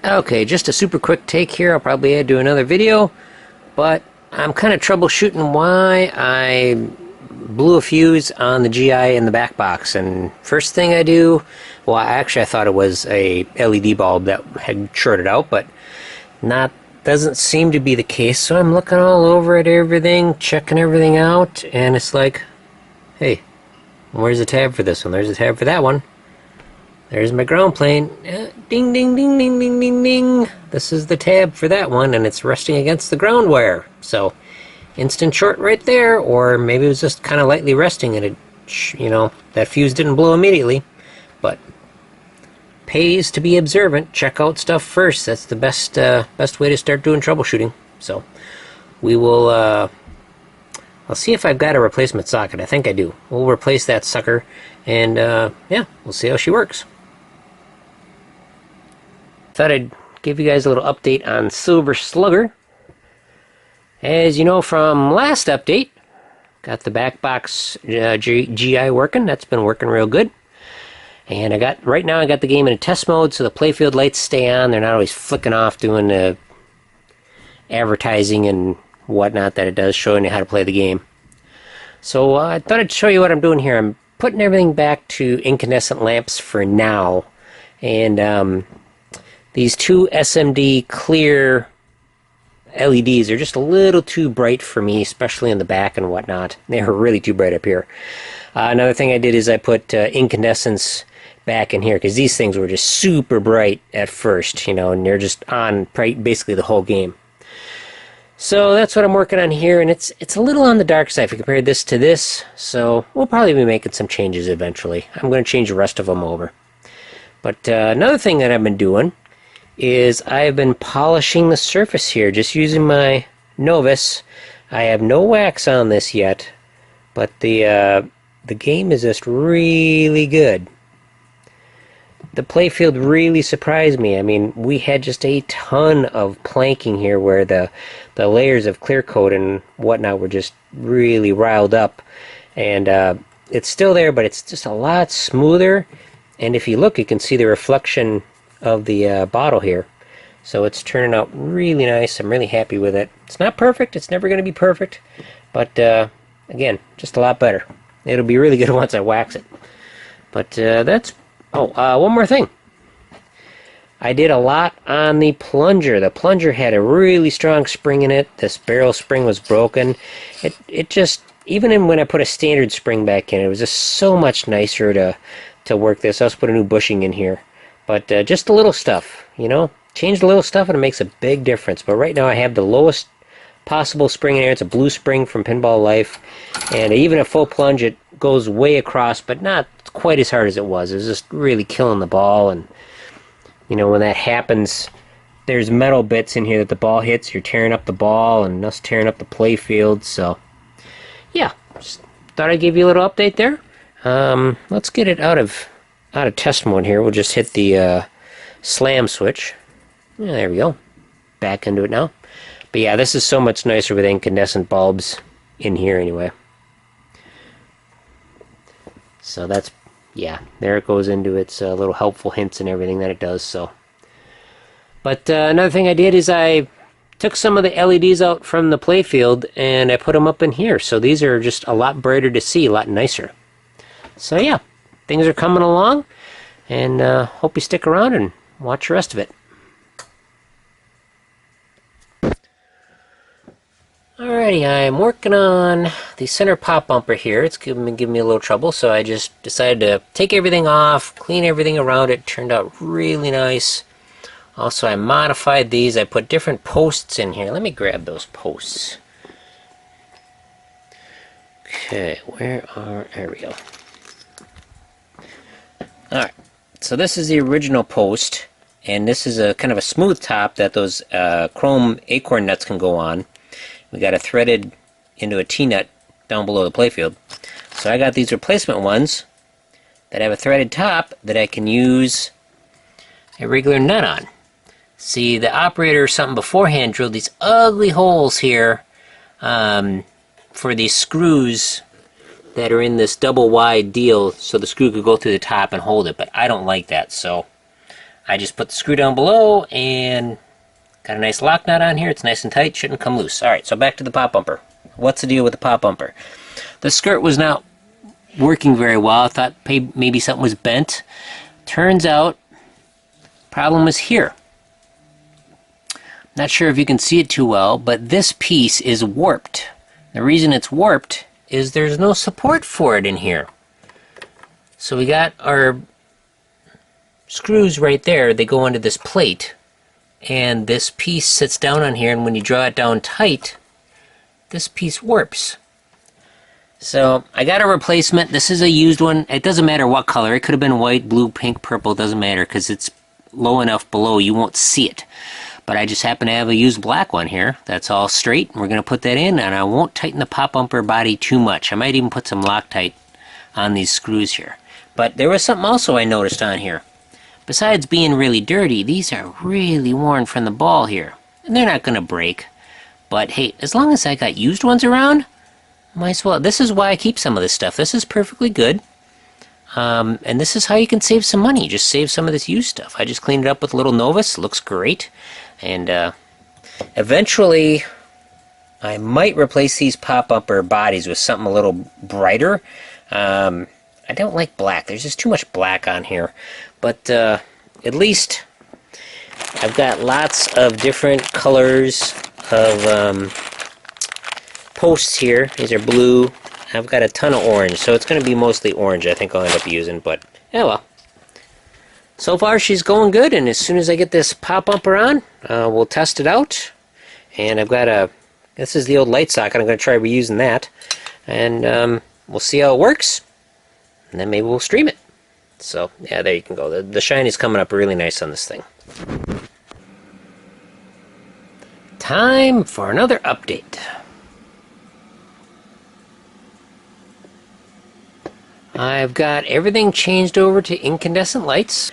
Okay, just a super quick take here. I'll probably add to another video, but I'm kind of troubleshooting why I blew a fuse on the GI in the back box. And first thing I do, well, actually I thought it was a LED bulb that had shorted out, but doesn't seem to be the case. So I'm looking all over at everything, checking everything out, and it's like, hey, where's the tab for this one? There's a tab for that one. There's my ground plane. Ding, ding, ding, ding, ding, ding, ding. This is the tab for that one, and it's resting against the ground wire. So, instant short right there, or maybe it was just kind of lightly resting, and it, you know, that fuse didn't blow immediately. But pays to be observant. Check out stuff first. That's the best way to start doing troubleshooting. So, we will. I'll see if I've got a replacement socket. I think I do. We'll replace that sucker, and yeah, we'll see how she works. Thought I'd give you guys a little update on Silver Slugger. As you know from last update, got the back box GI working. That's been working real good. And right now I got the game in a test mode, so the playfield lights stay on. They're not always flicking off doing the advertising and whatnot that it does, showing you how to play the game. So I thought I'd show you what I'm doing here. I'm putting everything back to incandescent lamps for now. And these two SMD clear LEDs are just a little too bright for me, especially in the back and whatnot. They are really too bright up here. Another thing I did is I put incandescents back in here, because these things were just super bright at first, you know, and they're just on basically the whole game. So that's what I'm working on here, and it's a little on the dark side if you compare this to this, so we'll probably be making some changes eventually. I'm going to change the rest of them over. But another thing that I've been doing is I've been polishing the surface here, just using my Novus. I have no wax on this yet, but the game is just really good. The playfield really surprised me. I mean, we had just a ton of planking here where the layers of clear coat and whatnot were just really riled up. And it's still there, but it's just a lot smoother. And if you look, you can see the reflection of the bottle here. So it's turning out really nice. I'm really happy with it. It's not perfect. It's never going to be perfect. But again, just a lot better. It'll be really good once I wax it. But that's... Oh, one more thing. I did a lot on the plunger. The plunger had a really strong spring in it. This barrel spring was broken. It just, even when I put a standard spring back in, it was just so much nicer to work this. I also put a new bushing in here. But just the little stuff, you know. Change the little stuff and it makes a big difference. But right now I have the lowest possible spring in here. It's a blue spring from Pinball Life. And even at full plunge, it goes way across, but not quite as hard as it was. It was just really killing the ball. And, you know, when that happens, there's metal bits in here that the ball hits. You're tearing up the ball and us tearing up the play field. So, yeah, just thought I'd give you a little update there. Let's get it out of test mode here. We'll just hit the slam switch. Yeah, there we go. Back into it now. But yeah, this is so much nicer with incandescent bulbs in here anyway. So that's, yeah, there it goes into its little helpful hints and everything that it does. So, but another thing I did is I took some of the LEDs out from the playfield and I put them up in here. So these are just a lot brighter to see, a lot nicer. So yeah, things are coming along, and hope you stick around and watch the rest of it. Alrighty, I'm working on the center pop bumper here. It's giving me a little trouble, so I just decided to take everything off, clean everything around it. Turned out really nice. Also, I modified these. I put different posts in here. Let me grab those posts. Okay, there we go. Alright, so this is the original post, and this is a kind of a smooth top that those chrome acorn nuts can go on. We got it threaded into a T-nut down below the playfield. So I got these replacement ones that have a threaded top that I can use a regular nut on. See, the operator or something beforehand drilled these ugly holes here for these screws that are in this double wide deal, so the screw could go through the top and hold it, but I don't like that, so I just put the screw down below and got a nice lock nut on here. It's nice and tight, shouldn't come loose. Alright, so back to the pop bumper. What's the deal with the pop bumper? The skirt was not working very well. I thought maybe something was bent. Turns out, problem was here. Not sure if you can see it too well, but this piece is warped. The reason it's warped is there's no support for it in here. So we got our screws right there. They go into this plate, and this piece sits down on here, and when you draw it down tight, this piece warps. So I got a replacement. This is a used one. It doesn't matter what color. It could have been white, blue, pink, purple. It doesn't matter because it's low enough below you won't see it. But I just happen to have a used black one here. That's all straight. We're going to put that in, and I won't tighten the pop bumper body too much. I might even put some Loctite on these screws here. But there was something also I noticed on here. Besides being really dirty, these are really worn from the ball here. And they're not going to break. But hey, as long as I got used ones around, might as well. This is why I keep some of this stuff. This is perfectly good. And this is how you can save some money. Just save some of this used stuff. I just cleaned it up with a little Novus. Looks great. And eventually, I might replace these pop bumper bodies with something a little brighter. I don't like black. There's just too much black on here. But at least I've got lots of different colors of posts here. These are blue. I've got a ton of orange, so it's going to be mostly orange I think I'll end up using, but yeah, well. So far she's going good, and as soon as I get this pop bumper on, we'll test it out. And I've got this is the old light socket. I'm going to try reusing that, and we'll see how it works, and then maybe we'll stream it. So yeah, there you can go. The shine is coming up really nice on this thing. Time for another update. I've got everything changed over to incandescent lights.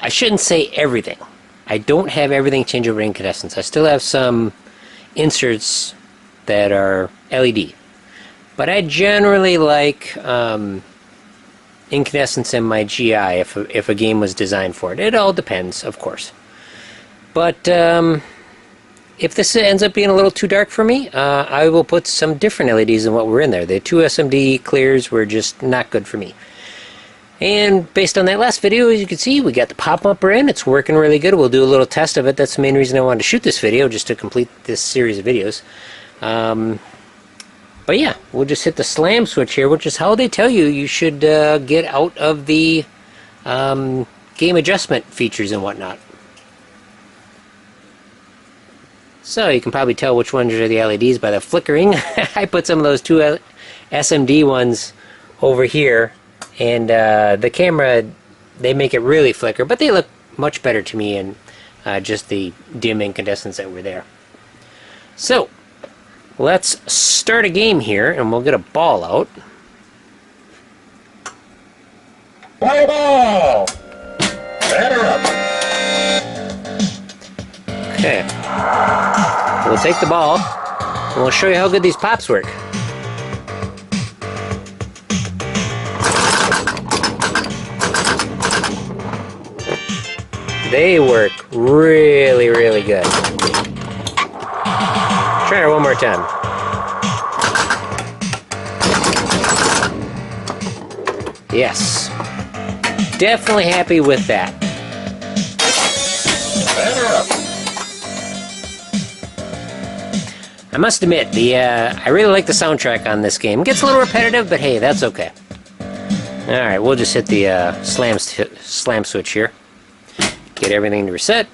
I shouldn't say everything. I don't have everything changed over to incandescents. I still have some inserts that are LED. But I generally like incandescents in my GI if a game was designed for it. It all depends, of course. But if this ends up being a little too dark for me, I will put some different LEDs than what were in there. The two SMD clears were just not good for me. And based on that last video, as you can see, we got the pop bumper in. It's working really good. We'll do a little test of it. That's the main reason I wanted to shoot this video, just to complete this series of videos. But yeah, we'll just hit the slam switch here, which is how they tell you should get out of the game adjustment features and whatnot. So you can probably tell which ones are the LEDs by the flickering. I put some of those two SMD ones over here, and the camera, they make it really flicker, but they look much better to me in just the dim incandescents that were there. So let's start a game here, and we'll get a ball out. Play ball! Batter up! Okay. We'll take the ball, and we'll show you how good these pops work. They work really, really good. Try it one more time. Yes. Definitely happy with that. Batter up! I must admit, I really like the soundtrack on this game. It gets a little repetitive, but hey, that's okay. Alright, we'll just hit the slam switch here. Get everything to reset.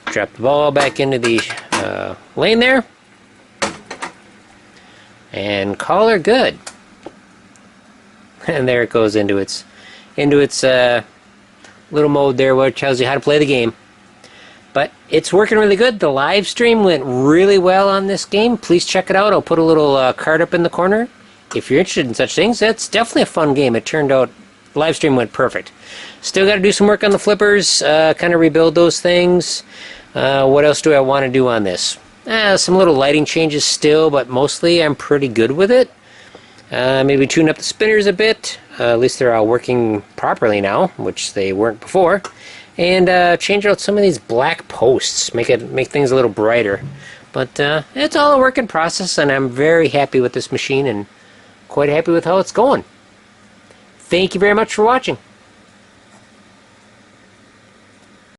Drop the ball back into the lane there. And call her good. And there it goes into its little mode there where it tells you how to play the game. But it's working really good. The live stream went really well on this game. Please check it out. I'll put a little card up in the corner. If you're interested in such things, that's definitely a fun game. It turned out, live stream went perfect. Still got to do some work on the flippers, kind of rebuild those things. What else do I want to do on this? Some little lighting changes still, but mostly I'm pretty good with it. Maybe tune up the spinners a bit. At least they're all working properly now, which they weren't before. And change out some of these black posts, make things a little brighter. But it's all a work in process, and I'm very happy with this machine and quite happy with how it's going. Thank you very much for watching.